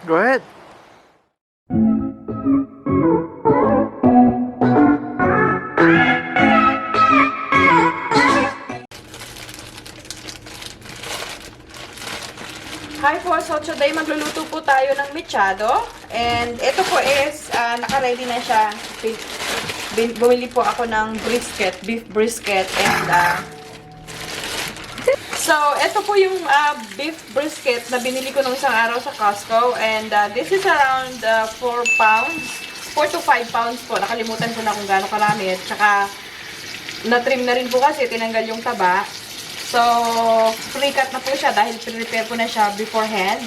Go ahead. Hi po, so today magluluto po tayo ng mechado. And ito po is, naka-ready na siya. Bumili po ako ng brisket, beef brisket. And, so, ito po yung beef brisket na binili ko nung isang araw sa Costco. And this is around 4 pounds. 4 to 5 pounds po. Nakalimutan ko na kung gaano karami. At saka, na-trim na rin po kasi, tinanggal yung taba. So, pre-cut na po siya dahil prepare po na siya beforehand.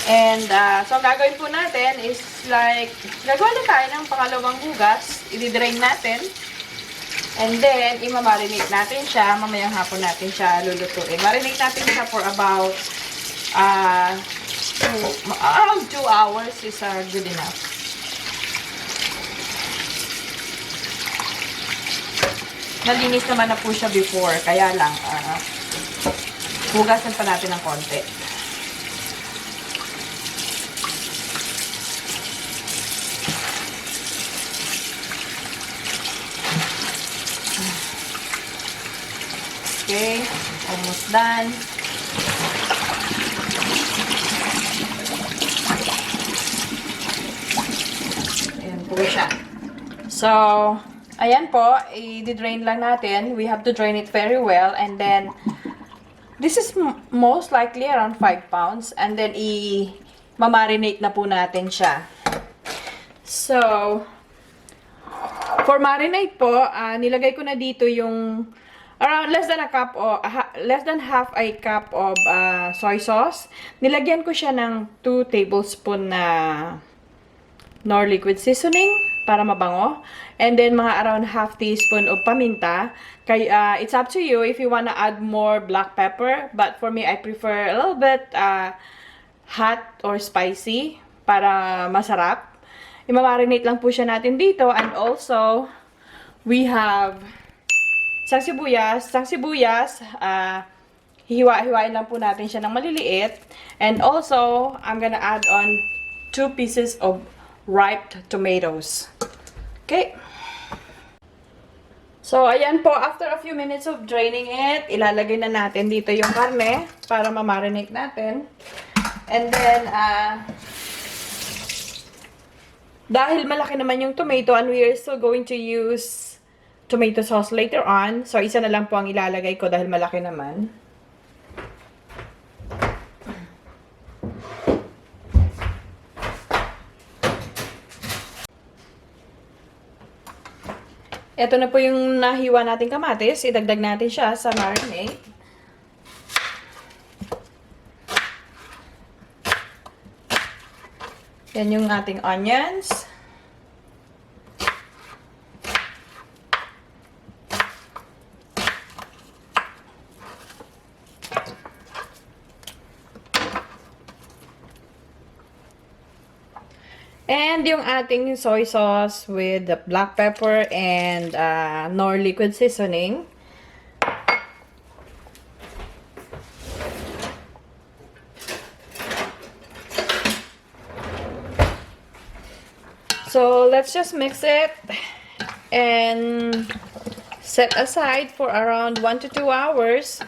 And, so, ang gagawin po natin is like, gagawa na tayo ng pangalawang hugas. I-drain natin. And then, i-marinate natin siya. Mamayang hapon natin siya lulutuin. Marinate natin siya for about, around 2 hours is good enough. Nalinis naman na po siya before, kaya lang, hugasan pa natin ng konti. Okay, almost done. Ayan po siya. So, ayan po, i-drain lang natin. We have to drain it very well. And then, this is most likely around 5 pounds. And then, i-marinate na po natin siya. So, for marinate po, nilagay ko na dito yung around less than a cup o less than half a cup of soy sauce. Nilagyan ko siya ng 2 tablespoon na nor liquid seasoning para mabango. And then, mga around half teaspoon of paminta. It's up to you if you wanna add more black pepper. But for me, I prefer a little bit hot or spicy para masarap. I-marinate lang po siya natin dito. And also, we have isang sibuyas. Hiwa-hiwain lang po natin siya ng maliliit. And also, I'm gonna add on 2 pieces of ripe tomatoes. Okay. So, ayan po, after a few minutes of draining it, ilalagay na natin dito yung karne para ma-marinate natin. And then, dahil malaki naman yung tomato and we are still going to use tomato sauce later on. So, isa na lang po ang ilalagay ko dahil malaki naman. Ito na po yung nahiwa nating kamatis. Idagdag natin siya sa marinade. Yan yung ating onions. And yung ating soy sauce with the black pepper and nor liquid seasoning. So, let's just mix it and set aside for around 1 to 2 hours.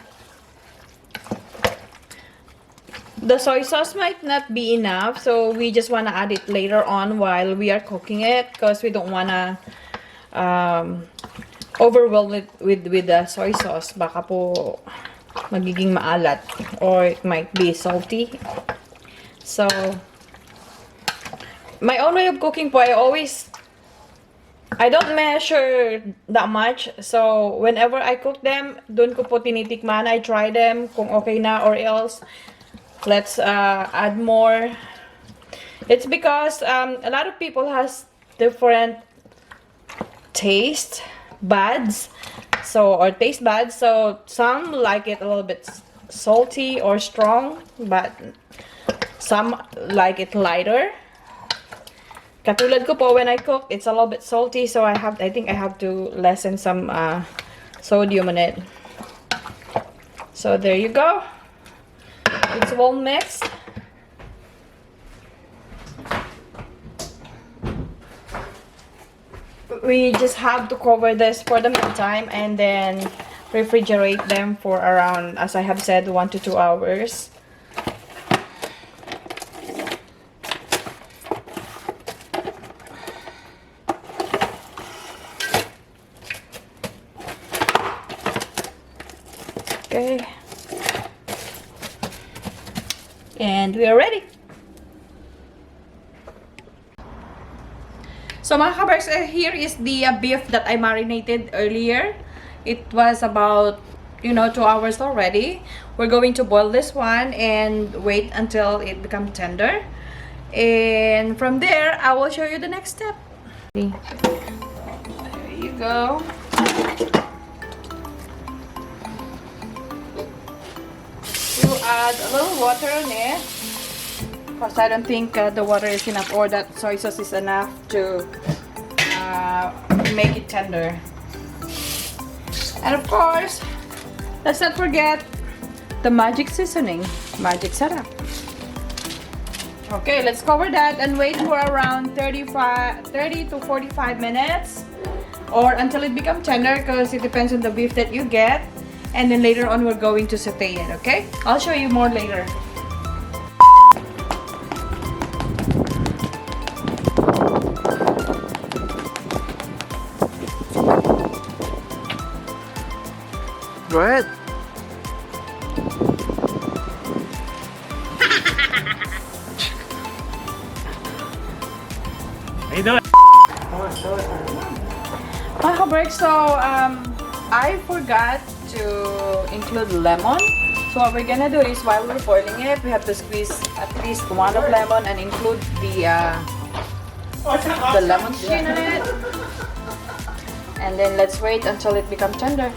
The soy sauce might not be enough, so we just want to add it later on while we are cooking it because we don't want to overwhelm it with the soy sauce. Baka po magiging maalat or it might be salty. So, my own way of cooking po, I don't measure that much. So, whenever I cook them, dun ko po tinitikman. I try them kung okay na or else let's add more. It's because a lot of people has different taste buds. Or taste buds. So, some like it a little bit salty or strong, but some like it lighter. Katulad ko po, when I cook, it's a little bit salty, so I think I have to lessen some sodium in it. So there you go. It's well mixed. we just have to cover this for the meantime and then refrigerate them for around, as I have said, 1 to 2 hours. Okay. And we are ready. So mga kabarks, here is the beef that I marinated earlier. It was about, 2 hours already. We're going to boil this one and wait until it becomes tender. And from there, I will show you the next step. There you go. We'll add a little water on it. Because I don't think the water is enough or that soy sauce is enough to make it tender. And of course, let's not forget the magic seasoning, magic sarap. Okay, let's cover that and wait for around 30 to 45 minutes or until it becomes tender, because it depends on the beef that you get. And then later on, we're going to saute it, okay? I'll show you more later. Go ahead. How you doing? Mga kabrek, so I forgot to include lemon. So what we're gonna do is, while we're boiling it, we have to squeeze at least 1 of lemon and include the lemon skin in it. And then let's wait until it becomes tender.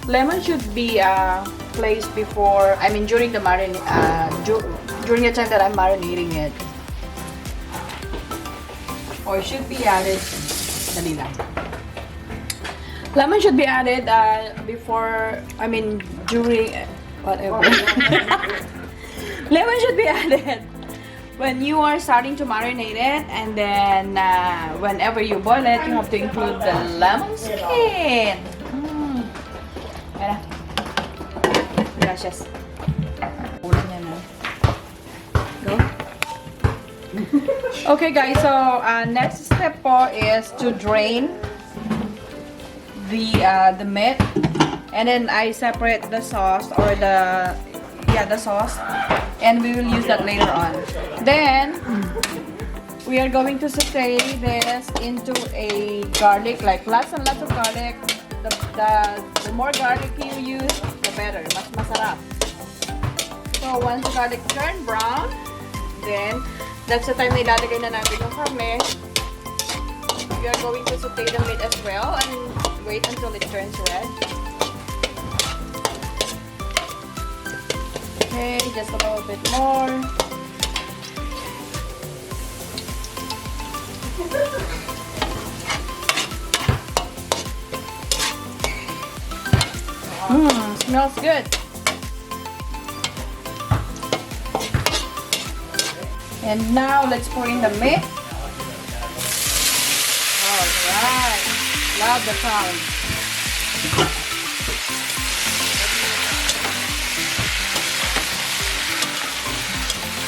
Lemon should be placed before, during the during the time that I'm marinating it. Or should be added, dali lang. Lemon should be added before, during, whatever. Lemon should be added when you are starting to marinate it, and then whenever you boil it, you have to include the lemon skin. Ayan. Gracias. Ulan yan, ha? Go. Okay guys, so next step po is to drain the meat, and then I separate the sauce or the sauce, and we will use that later on. Then we are going to saute this into a garlic, like lots and lots of garlic. The more garlic you use, the better. Mas masarap. So once the garlic turn brown, then that's the time na ilalagay na natin yung karne. We are going to saute the meat as well and wait until it turns red. Okay, just a little bit more. Smells good. And now let's pour in the meat. Alright. Love the sound.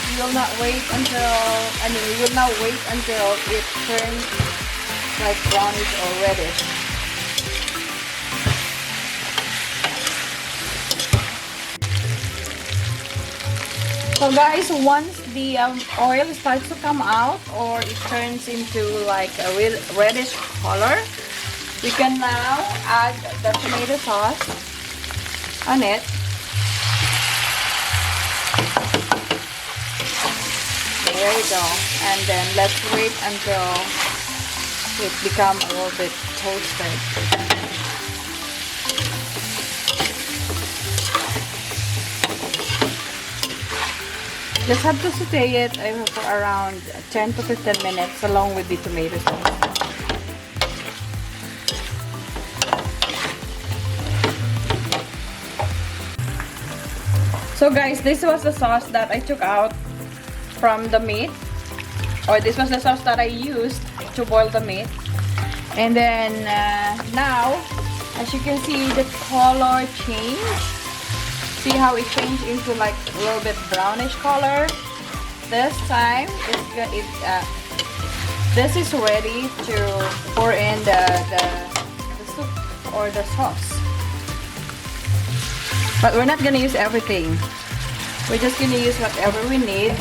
We will not wait until it turns like brownish or reddish. So guys, once the oil starts to come out or it turns into like a reddish color, we can now add the tomato sauce on it. There you go. And then let's wait until it becomes a little bit toasted. Just have to saute it for around 10 to 15 minutes along with the tomato sauce. So guys, this was the sauce that I took out from the meat. or this was the sauce that I used to boil the meat. And then now, as you can see, the color changed. See how it changed into like a little bit brownish color. This time, this is ready to pour in the soup or the sauce. But we're not gonna use everything. We're just gonna use whatever we need.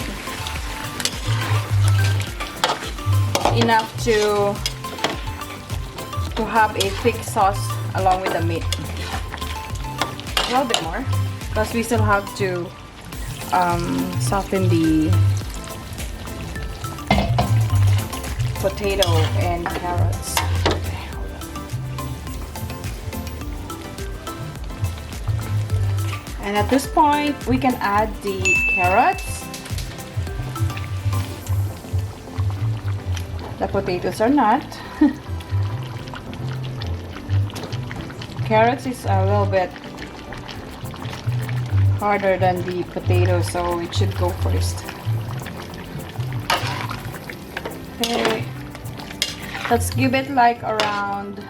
Enough to have a thick sauce along with the meat. A little bit more, because we still have to soften the potato and carrots. Okay, hold on. And at this point, we can add the carrots. The potatoes are not. Carrots is a little bit harder than the potatoes, so it should go first. Okay, let's give it like around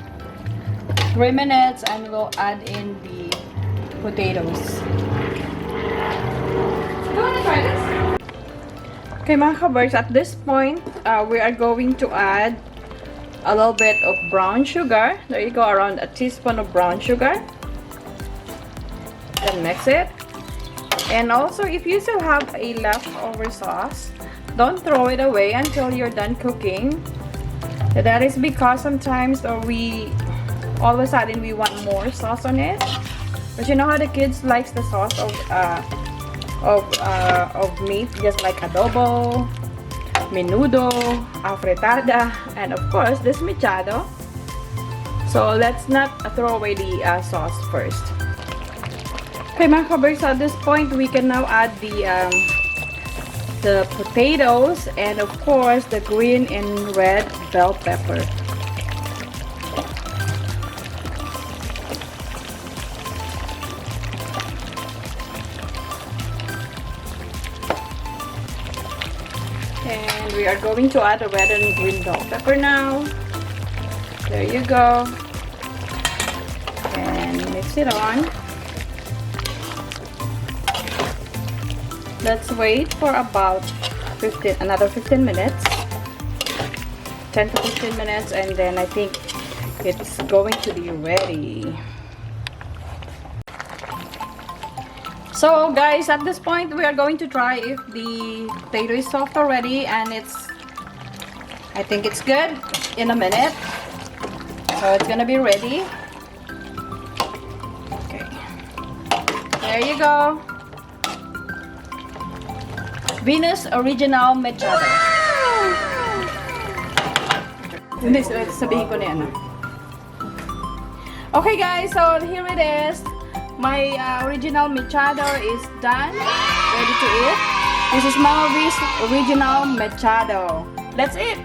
3 minutes and we'll add in the potatoes. You wanna try this? Okay mga kabers, at this point, we are going to add a little bit of brown sugar. There you go, around a teaspoon of brown sugar. Then mix it. And also, if you still have a leftover sauce, don't throw it away until you're done cooking. That is because sometimes we all of a sudden we want more sauce on it. But you know how the kids likes the sauce of meat, just like adobo, menudo, afritada, and of course this mechado. So let's not throw away the sauce first. Okay mga kabers, at this point we can now add the potatoes and of course the green and red bell pepper. And we are going to add the red and green bell pepper now. There you go. And mix it on. Let's wait for about another 15 minutes. 10 to 15 minutes, and then I think it's going to be ready. So guys, at this point we are going to try if the potato is soft already, and I think it's good in a minute. So it's gonna be ready. Okay. There you go. Venus Original Mechado. Hindi, sabihin ko na yan. Okay guys, so here it is. My original mechado is done. Ready to eat. This is Mama's original mechado. Let's eat.